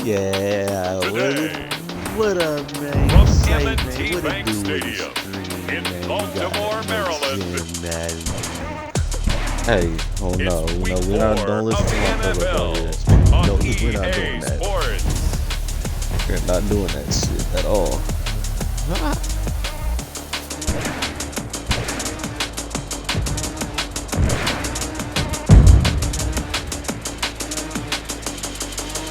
Yeah, Today, what up, man? from Say, M&T man, what Bank it do with the Stadium stream, in man? Baltimore, Maryland. Madden. Hey, oh no, It's week we're not, 4 don't of listen the to my brother over there. NFL on No, we're not doing EA that. Sports. We're not doing that shit at all.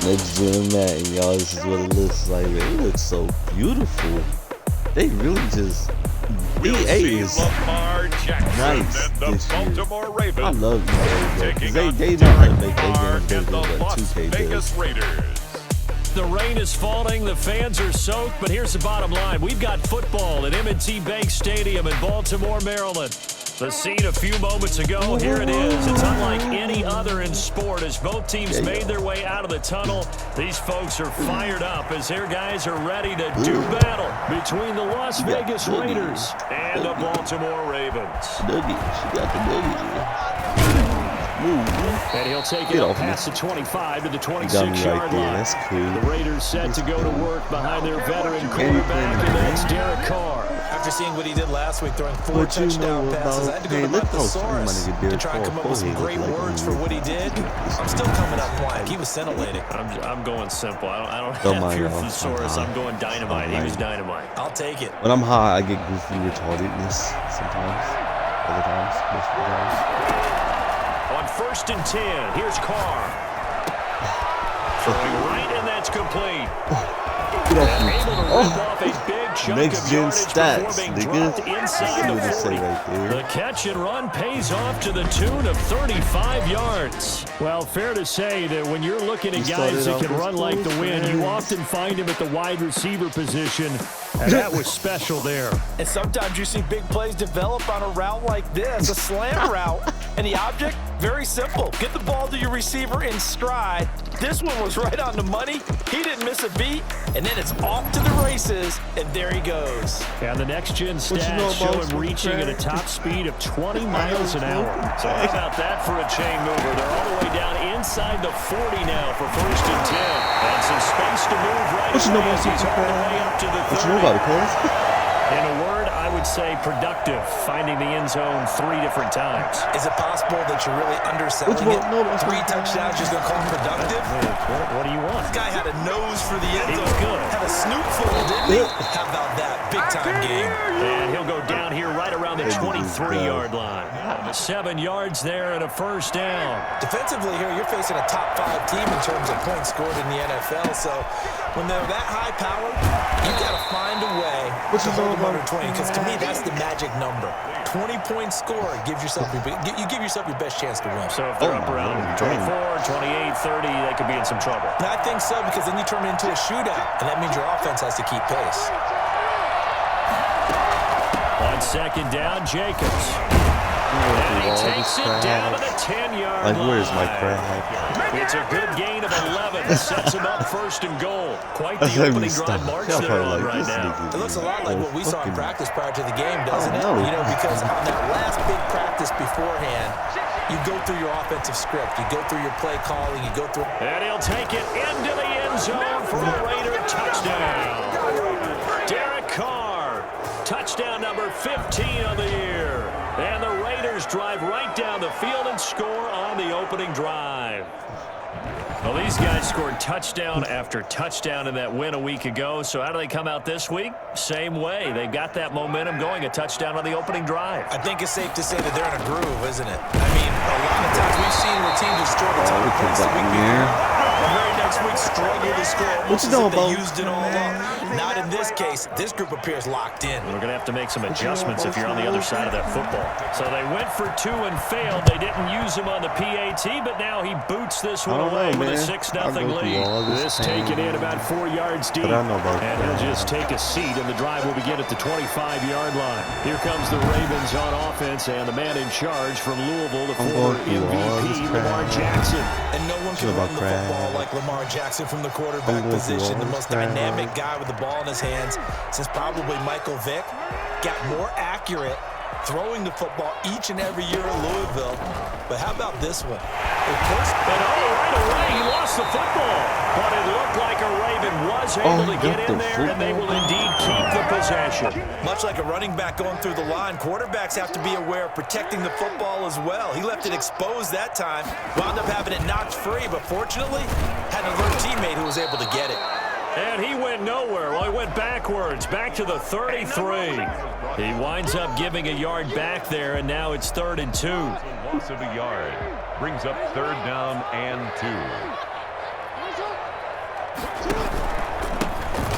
Next gen Madden, y'all, this is what it looks like. It looks so beautiful. They really just We'll EA see is Lamar Jackson nice and the this year. Baltimore Ravens I love EA, bro, taking because on they know how to Derek make their Carr games and better the than what Las 2K Vegas does. Raiders. The rain is falling, the fans are soaked, but here's the bottom line. We've got football at M&T Bank Stadium in Baltimore, Maryland. The scene a few moments ago, here it is. It's unlike any other in sport as both teams made their way out of the tunnel. These folks are fired up as their guys are ready to do battle between the Las Vegas Raiders and the Baltimore Ravens. She got the nugget. And he'll take it up past the 25 to the 26-yard line. That's cool. The Raiders set to go to work behind their veteran quarterback, and that's Derek Carr. After seeing what he did last week, throwing 4 touchdown passes, I had to go to my thesaurus to try and come up with some great words for what he did. I'm still coming up blank. He was scintillating. I'm going simple. I don't have your thesaurus. I'm going dynamite. He was dynamite. I'll take it. When I'm high, I get goofy retardedness sometimes. Other times, most of the times. On 1st and 10, here's Carr. Throwing right, and that's complete. Get off me. Able to rip off a big chunk Next of gen yardage stats, before being nigga. dropped inside the 40. Right there. The catch and run pays off to the tune of 35 yards. Well, fair to say that when you're looking at guys that can run like the wind, you often find him at the wide receiver position, and that was special there. And sometimes you see big plays develop on a route like this, a slam route, and the object, very simple. Get the ball to your receiver in stride. This one was right on the money. He didn't miss a beat, and then it's off to the races, and there he goes. And the next-gen stats show him reaching at a top speed of 20 miles an hour. So how about that for a chain mover? They're all the way down inside the 40 now for 1st and 10. And some space to move right away as he's all the way up to the 30. What you know about it, Cole? In a word, I would say productive, finding the end zone 3 different times. Is it possible that you're really underselling it? 3 touchdowns, just going to call him productive? What do you want? This guy had a nose for the end He zone. was good. Had a snoot full, didn't he? How about that? Big-time game. And he'll go down here right around the 23-yard line. 7 yards there and a 1st down. Defensively here, you're facing a top-5 team in terms of points scored in the NFL. So when they're that high-powered, you've got to find a way to hold them under 20. Because to me, that's the magic number. 20 points scored gives yourself you give yourself your best chance to win. So if they're up around 24, 28, 30, they could be in some trouble. And I think so, because then you turn it into a shootout, and that means your offense has to keep pace. On 2nd down, Jacobs. And he takes it down to the 10-yard line. Like, where's my crab? It's a good gain of 11. Sets him up 1st and goal. Quite the opening drive march they're on right now. It looks a lot like what we saw in practice prior to the game, doesn't it? You know, because on that last big practice beforehand, you go through your offensive script. You go through your play calling. You go through. And he'll take it into the end zone for a Raider touchdown. Derek Carr, touchdown number 15 of the year. And the Raiders drive right down the field and score on the opening drive. Well, these guys scored touchdown after touchdown in that win a week ago. So how do they come out this week? Same way. They've got that momentum going, a touchdown on the opening drive. I think it's safe to say that they're in a groove, isn't it? I mean, a lot of times we've seen where teams have scored a ton of points the week before. The very next week struggle to score. What you know about? They used it all up. Not in this case. This group appears locked in. We're going to have to make some adjustments if you're on the other side of that football. So they went for 2 and failed. They didn't use him on the PAT, but now he boots this one away with a 6-0 lead. This taken in about 4 yards deep. And he'll just take a seat, and the drive will begin at the 25-yard line. Here comes the Ravens on offense, and the man in charge from Louisville, the former MVP, Lamar Jackson. And no one can run the football like Lamar Jackson from the quarterback position. The most dynamic guy with the ball in his hands since probably Michael Vick. Got more accurate throwing the football each and every year in Louisville. But how about this one? And right away, he lost the football. But it looked like a Raven was able to get in there, and they will indeed keep the possession. Much like a running back going through the line, quarterbacks have to be aware of protecting the football as well. He left it exposed that time, wound up having it knocked free, but fortunately, had an alert teammate who was able to get it. And he went nowhere. Well, he went backwards, back to the 33. He winds up giving a yard back there, and now it's 3rd and 2. Loss of a yard brings up 3rd down and 2.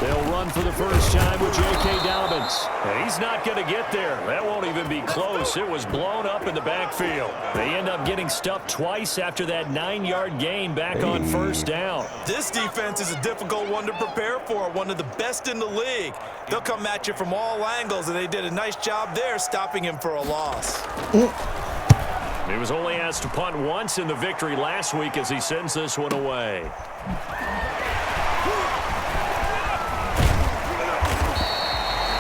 They'll run for the first time with J.K. Dobbins. And he's not going to get there. That won't even be close. It was blown up in the backfield. They end up getting stuffed twice after that 9-yard gain back on 1st down. This defense is a difficult one to prepare for, one of the best in the league. They'll come at you from all angles, and they did a nice job there stopping him for a loss. He was only asked to punt once in the victory last week as he sends this one away.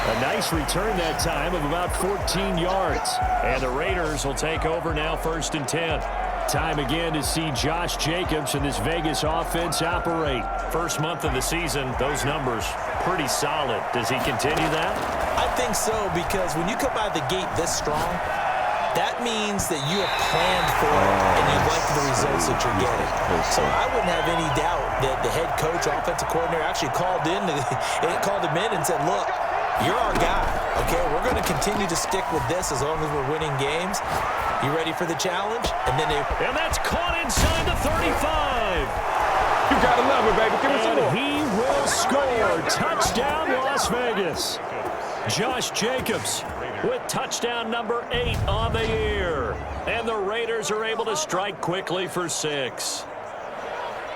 A nice return that time of about 14 yards. And the Raiders will take over now 1st and 10. Time again to see Josh Jacobs and this Vegas offense operate. First month of the season, those numbers pretty solid. Does he continue that? I think so, because when you come out of the gate this strong, that means that you have planned for it and you like the results that you're getting. So I wouldn't have any doubt that the head coach, offensive coordinator, actually called him in and said, look, you're our guy, okay? We're going to continue to stick with this as long as we're winning games. You ready for the challenge? And that's caught inside the 35. You got to love it, baby. Give me some more. He will score. Touchdown, Las Vegas. Josh Jacobs with touchdown number 8 on the year. And the Raiders are able to strike quickly for 6.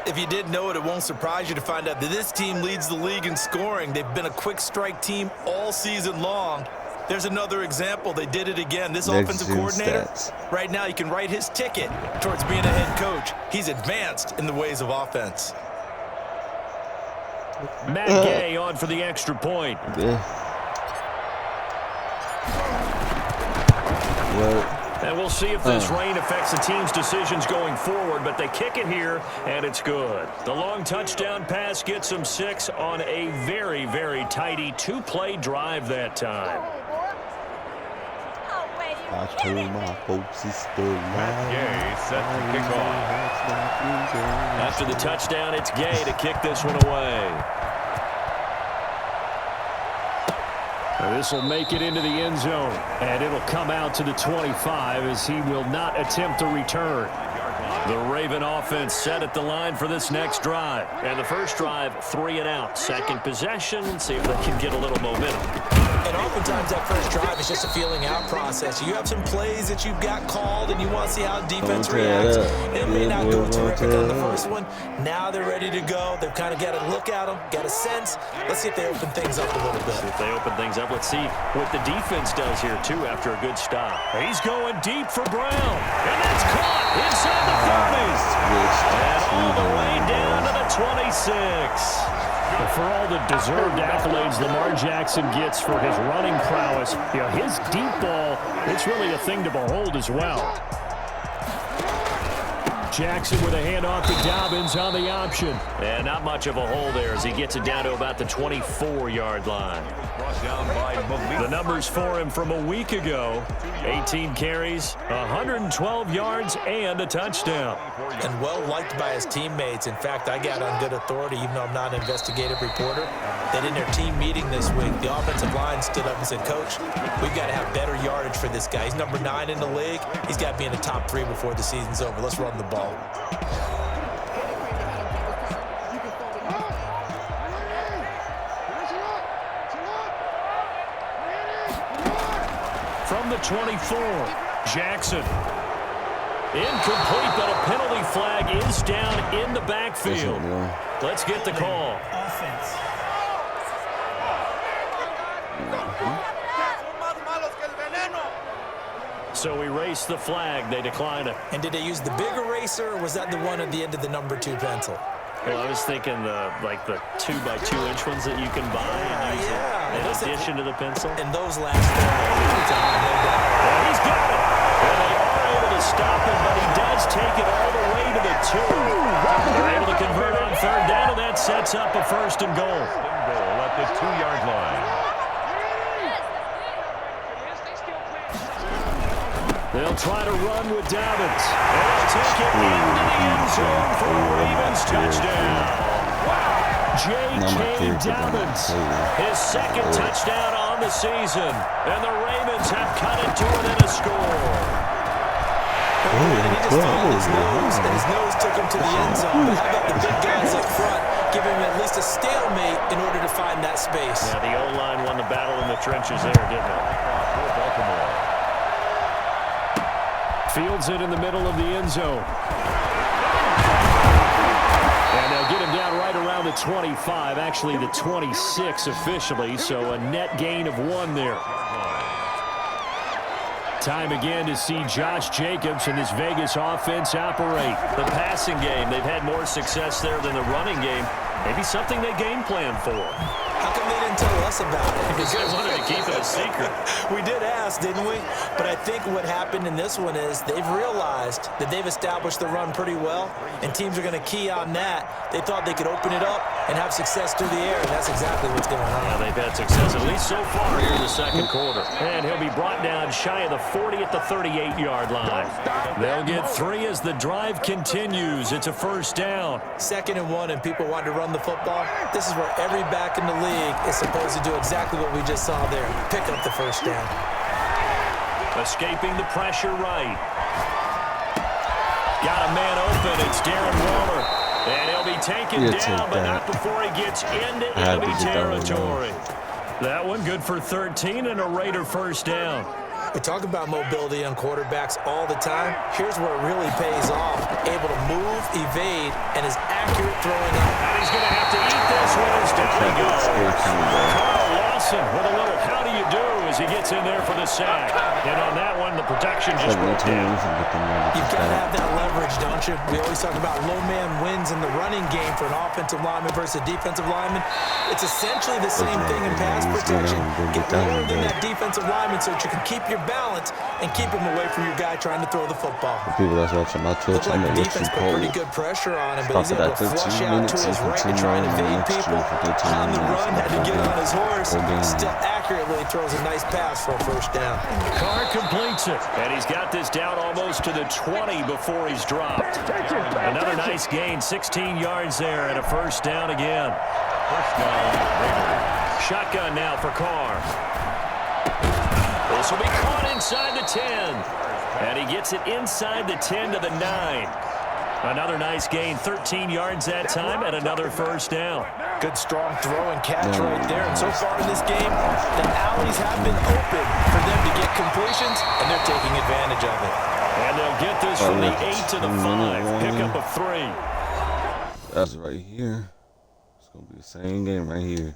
If you didn't know it, it won't surprise you to find out that this team leads the league in scoring. They've been a quick strike team all season long. There's another example. They did it again. This offensive coordinator, right now, you can write his ticket towards being a head coach. He's advanced in the ways of offense. Matt Gay on for the extra point. And we'll see if this rain affects the team's decisions going forward, but they kick it here, and it's good. The long touchdown pass gets them 6 on a very, very tidy 2-play drive that time. I told my folks it's the Matt Gay set to kick off. After the touchdown, it's Gay to kick this one away. This will make it into the end zone, and it'll come out to the 25 as he will not attempt to return. The Raven offense set at the line for this next drive. And the first drive, 3 and out. Second possession, see if they can get a little momentum. And oftentimes that first drive is just a feeling out process. You have some plays that you've got called and you want to see how defense reacts. It may not go terrific on the first one. Now they're ready to go. They've kind of got to look at them, got a sense. Let's see if they open things up a little bit. See if they open things up. Let's see what the defense does here, too, after a good stop. He's going deep for Brown. And that's caught inside the 30s. And all the way down to the 26. For all the deserved accolades Lamar Jackson gets for his running prowess, his deep ball, it's really a thing to behold as well. Jackson with a handoff to Dobbins on the option. And not much of a hole there as he gets it down to about the 24-yard line. The numbers for him from a week ago, 18 carries, 112 yards, and a touchdown. And well-liked by his teammates. In fact, I got on good authority, even though I'm not an investigative reporter, that in their team meeting this week, the offensive line stood up and said, Coach, we've got to have better yardage for this guy. He's number 9 in the league. He's got to be in the top 3 before the season's over. Let's run the ball. From the 24, Jackson. Incomplete, but a penalty flag is down in the backfield. Let's get the call. Offense. So erase the flag. They decline it. And did they use the big eraser, or was that the one at the end of the number 2 pencil? Well, I was thinking the 2x2-inch ones that you can buy and use in addition to the pencil. And those last time, no doubt. And he's got it. And they are able to stop him, but he does take it all the way to the 2. They're able to convert on third down, and that sets up a 1st and goal. Goal at the 2-yard line. They'll try to run with Dobbins. And they'll take it into the end zone for a Ravens touchdown. J.K. Dobbins, his 2nd touchdown on the season. And the Ravens have cut it to within a score. And he just found his nose, and his nose took him to the end zone. But how about the big guys up front, giving him at least a stalemate in order to find that space? Yeah, the O-line won the battle in the trenches there, didn't it? Baltimore. Fields it in the middle of the end zone. And they'll get him down right around the 25, actually the 26 officially, so a net gain of 1 there. Time again to see Josh Jacobs and this Vegas offense operate. The passing game, they've had more success there than the running game. Maybe something they game plan for. How come they didn't tell us about it? Because they wanted to keep it a secret. We did ask, didn't we? But I think what happened in this one is they've realized that they've established the run pretty well, and teams are going to key on that. They thought they could open it up and have success through the air, and that's exactly what's going on. Yeah, they've had success, at least so far here in the 2nd quarter. And he'll be brought down shy of the 40 at the 38-yard line. They'll get 3 as the drive continues. It's a 1st down. 2nd and 1, and people want to run the football. This is where every back in the league is supposed to do exactly what we just saw there. Pick up the 1st down. Escaping the pressure right. Got a man open. It's Darren Waller. And he'll be taken down, but not before he gets into enemy territory. That one good for 13 and a Raider 1st down. We talk about mobility on quarterbacks all the time. Here's where it really pays off. Able to move, evade, and is accurate throwing up. And he's going to have to eat this one as down he goes. Carl Lawson with a little how do you do as he gets in there for the sack. And on that one, the protection just broke down. You've got to have that leverage, don't you? We always talk about low man wins in the running game for an offensive lineman versus a defensive lineman. It's essentially the same thing in pass protection. Get lower than that defensive lineman so that you can keep your balance and keep him away from your guy trying to throw the football. People that's watching my Twitch, I'm the defense put pretty good pressure on him, but he's able to flush out to his right and try and evade people. On the run, had to get on his horse. Still accurately throws a nice pass for a 1st down. Carr completes it, and he's got this down almost to the 20 before he's dropped. Another nice gain, 16 yards there, and a 1st down again. 1st down, Raiders. Shotgun now for Carr. This will be caught inside the 10. And he gets it inside the 10 to the 9. Another nice gain, 13 yards that time, and another 1st down. Good strong throw and catch right there. And so far in this game, the alleys have been open for them to get completions, and they're taking advantage of it. And they'll get this from the 8 to the 5. Pickup of 3. That's right here. It's going to be the same game right here.